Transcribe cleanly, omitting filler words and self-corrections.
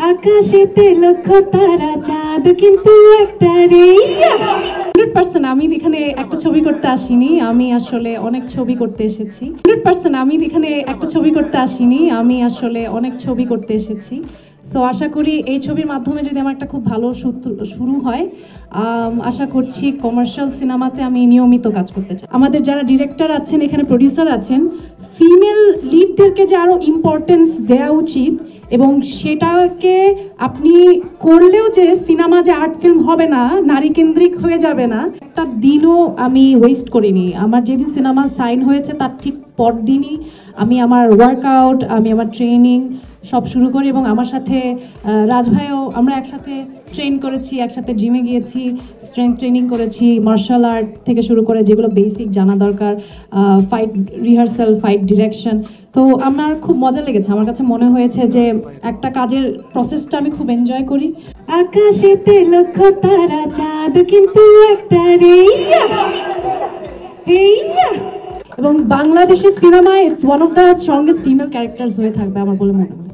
আকাশেতে লক্ষ তারা চাঁদ কিন্তু একটা রে। 100% আমি এখানে একটা ছবি করতে আসিনি, আমি আসলে অনেক ছবি করতে এসেছি। 100% আমি এখানে একটা ছবি করতে আসিনি, আমি আসলে অনেক ছবি করতে এসেছি। সো আশা করি এই ছবির মাধ্যমে যদি আমার একটা খুব ভালো শুরু হয়, আশা করছি কমার্শিয়াল সিনেমাতে আমি নিয়মিত কাজ করতে চাই। আমাদের যারা ডিরেক্টর আছেন, এখানে প্রডিউসার আছেন, ফিমেল লিডদেরকে যে আরও ইম্পর্টেন্স দেওয়া উচিত, এবং সেটাকে আপনি করলেও যে সিনেমা যে আর্ট ফিল্ম হবে না, নারী কেন্দ্রিক হয়ে যাবে না, একটা দিনও আমি ওয়েস্ট করিনি। আমার যেদিন সিনেমা সাইন হয়েছে তার ঠিক পরদিনই আমি আমার ওয়ার্কআউট, আমি আমার ট্রেনিং সব শুরু করি, এবং আমার সাথে রাজভাইও আমরা একসাথে ট্রেন করেছি, একসাথে জিমে গিয়েছি, স্ট্রেংথ ট্রেনিং করেছি, মার্শাল আর্ট থেকে শুরু করে যেগুলো বেসিক জানা দরকার, ফাইট রিহার্সাল, ফাইট ডিরেকশন। তো আমার খুব মজা লেগেছে, আমার কাছে মনে হয়েছে যে একটা কাজের প্রসেসটা আমি খুব এনজয় করি। আকাশেতে লক্ষ তারা চাঁদ কিন্তু একটা রে। এবং বাংলাদেশের সিনেমায় it's one of the strongest female characters হয়ে থাকবে আমার বলে মনে হয়।